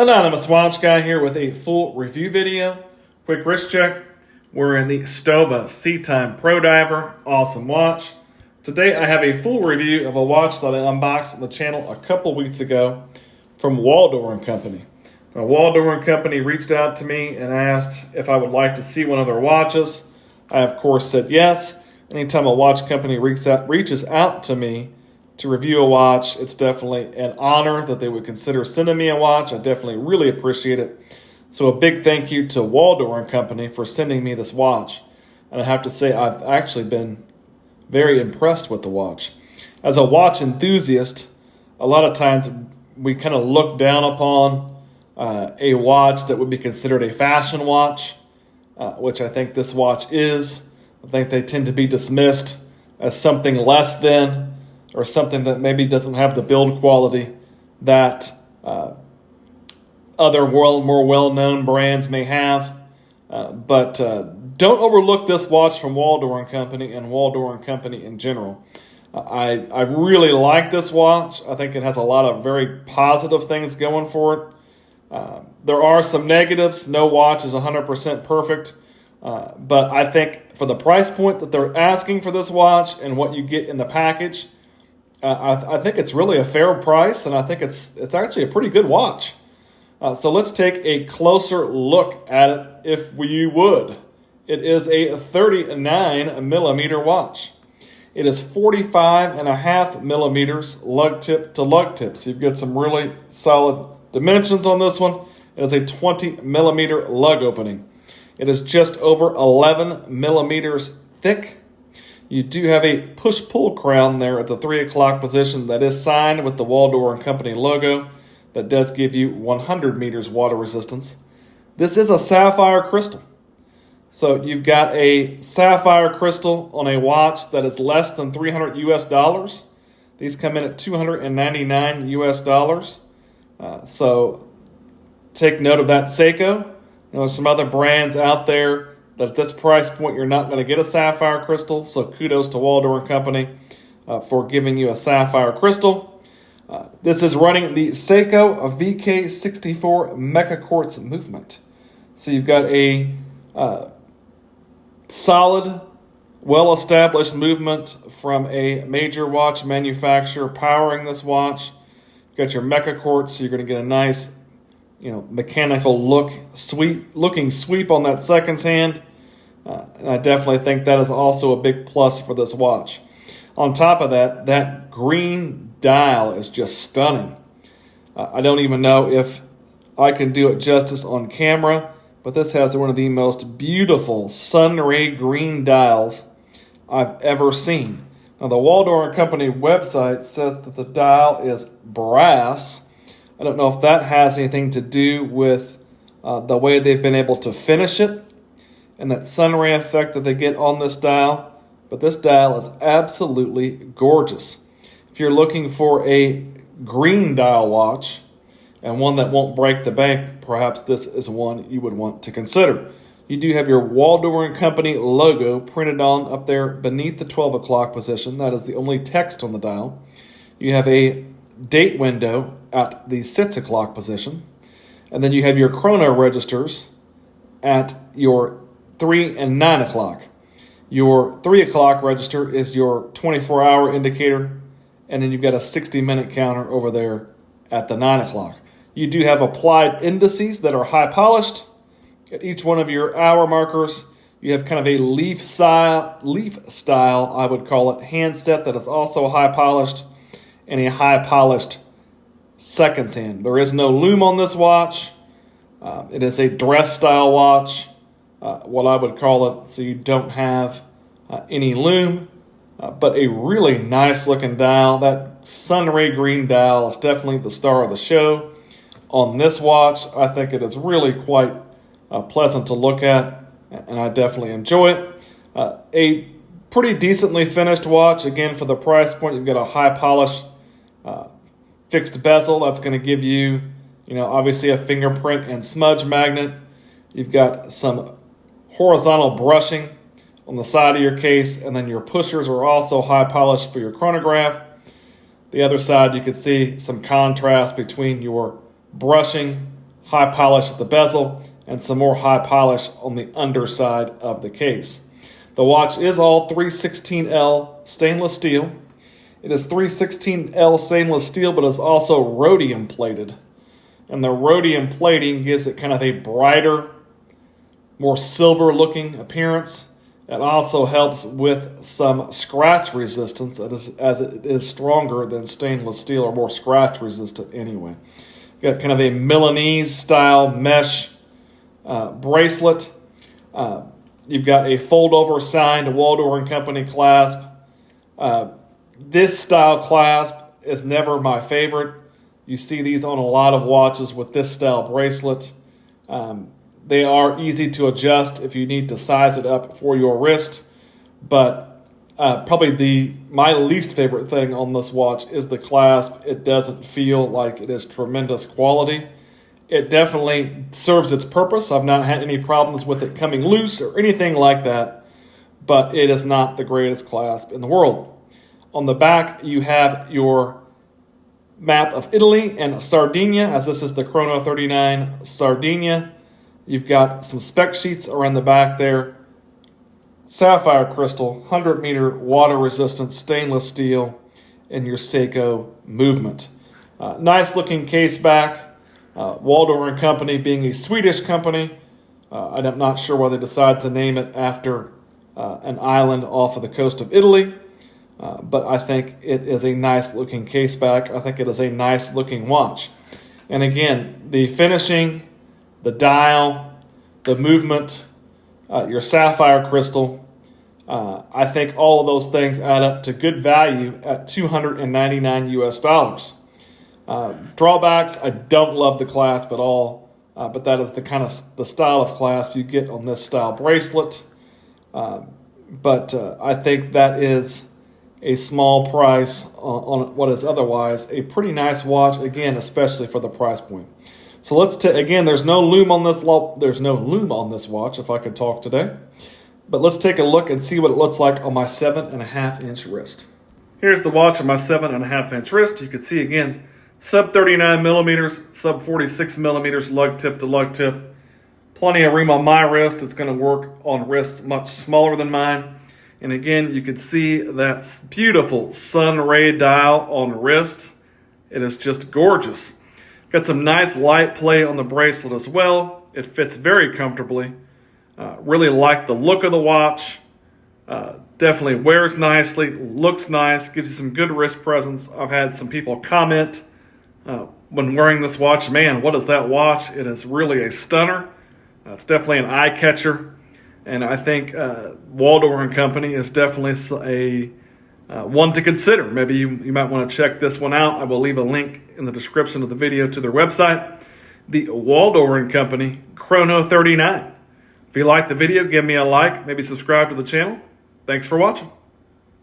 Anonymous Watch Guy here with a full review video. Quick wrist check. We're in the Stova C-Time Pro Diver. Awesome watch. Today I have a full review of a watch that I unboxed on the channel a couple weeks ago from Waldor Company. Now, Waldor Company reached out to me and asked if I would like to see one of their watches. I, of course, said yes. Anytime a watch company reaches out to me to review a watch, it's definitely an honor that they would consider sending me a watch. I definitely really appreciate it. So a big thank you to Waldor Company for sending me this watch. And I have to say I've actually been very impressed with the watch. As a watch enthusiast, a lot of times we kind of look down upon a watch that would be considered a fashion watch, which I think this watch is. I think they tend to be dismissed as something less than, or something that maybe doesn't have the build quality that other more well-known brands may have. But don't overlook this watch from Waldor Company and Waldor Company in general. I really like this watch. I think it has a lot of very positive things going for it. There are some negatives. No watch is 100% perfect. But I think for the price point that they're asking for this watch and what you get in the package, I think it's really a fair price, and I think it's actually a pretty good watch. So let's take a closer look at it, if you would. It is a 39 millimeter watch. It is 45.5 millimeters lug tip to lug tip. So you've got some really solid dimensions on this one. It is a 20 millimeter lug opening. It is just over 11 millimeters thick. You do have a push-pull crown there at the 3 o'clock position that is signed with the Waldor Company logo. That does give you 100 meters water resistance. This is a sapphire crystal. So you've got a sapphire crystal on a watch that is less than $300 US. These come in at $299 US. So take note of that, Seiko. There's some other brands out there that at this price point you're not going to get a sapphire crystal. So kudos to Waldor Company for giving you a sapphire crystal. This is running the Seiko VK64 Mecha Quartz movement. So you've got a solid, well-established movement from a major watch manufacturer powering this watch. You've got your Mecha Quartz, so you're going to get a nice, mechanical looking sweep on that seconds hand. And I definitely think that is also a big plus for this watch. On top of that, that green dial is just stunning. I don't even know if I can do it justice on camera, but this has one of the most beautiful sunray green dials I've ever seen. Now, the Waldor Company website says that the dial is brass. I don't know if that has anything to do with the way they've been able to finish it and that sunray effect that they get on this dial. But this dial is absolutely gorgeous. If you're looking for a green dial watch and one that won't break the bank, perhaps this is one you would want to consider. You do have your Waldor Company logo printed on up there beneath the 12 o'clock position. That is the only text on the dial. You have a date window at the 6 o'clock position. And then you have your chrono registers at your 3 and 9 o'clock. Your 3 o'clock register is your 24-hour indicator, and then you've got a 60-minute counter over there at the 9 o'clock. You do have applied indices that are high polished. At each one of your hour markers, you have kind of a leaf style, I would call it, handset that is also high polished, and a high polished seconds hand. There is no loom on this watch. It is a dress style watch, what I would call it, so you don't have any loom, but a really nice looking dial. That sunray green dial is definitely the star of the show on this watch. I think it is really quite pleasant to look at, and I definitely enjoy it. A pretty decently finished watch. Again, for the price point, you've got a high polish fixed bezel. That's going to give you, obviously a fingerprint and smudge magnet. You've got some horizontal brushing on the side of your case, and then your pushers are also high polished for your chronograph. The other side, you can see some contrast between your brushing high polish at the bezel, and some more high polish on the underside of the case. The watch is all 316L stainless steel. It is 316L stainless steel, but it's also rhodium plated. And the rhodium plating gives it kind of a brighter, more silver looking appearance. It also helps with some scratch resistance as it is stronger than stainless steel, or more scratch resistant anyway. You got kind of a Milanese style mesh bracelet. You've got a fold over signed Waldor Co. clasp. This style clasp is never my favorite. You see these on a lot of watches with this style bracelet. They are easy to adjust if you need to size it up for your wrist, but probably my least favorite thing on this watch is the clasp. It doesn't feel like it is tremendous quality. It definitely serves its purpose. I've not had any problems with it coming loose or anything like that, but it is not the greatest clasp in the world. On the back, you have your map of Italy and Sardinia, as this is the Chrono 39 Sardinia. You've got some spec sheets around the back there. Sapphire crystal, 100-meter water-resistant stainless steel in your Seiko movement. Nice-looking case back. Waldor & Company being a Swedish company. I'm not sure why they decided to name it after an island off of the coast of Italy. But I think it is a nice-looking case back. I think it is a nice-looking watch. And again, the finishing, the dial, the movement, your sapphire crystal, I think all of those things add up to good value at $299 US. Drawbacks, I don't love the clasp at all, but that is the style of clasp you get on this style bracelet. But I think that is a small price on what is otherwise a pretty nice watch, again, especially for the price point. So let's again, there's no loom on this watch, if I could talk today. But let's take a look and see what it looks like on my 7.5-inch wrist. Here's the watch on my 7.5-inch wrist. You can see again, sub 39 millimeters, sub 46 millimeters, lug tip to lug tip. Plenty of room on my wrist. It's going to work on wrists much smaller than mine. And again, you can see that beautiful sun ray dial on the wrist. It is just gorgeous. Got some nice light play on the bracelet as well. It fits very comfortably. Really like the look of the watch. Definitely wears nicely, looks nice, gives you some good wrist presence. I've had some people comment when wearing this watch, man, what is that watch? It is really a stunner. It's definitely an eye catcher. And I think Waldor & Company is definitely a one to consider. Maybe you might want to check this one out. I will leave a link in the description of the video to their website. The Waldor & Company Chrono 39. If you liked the video, give me a like. Maybe subscribe to the channel. Thanks for watching.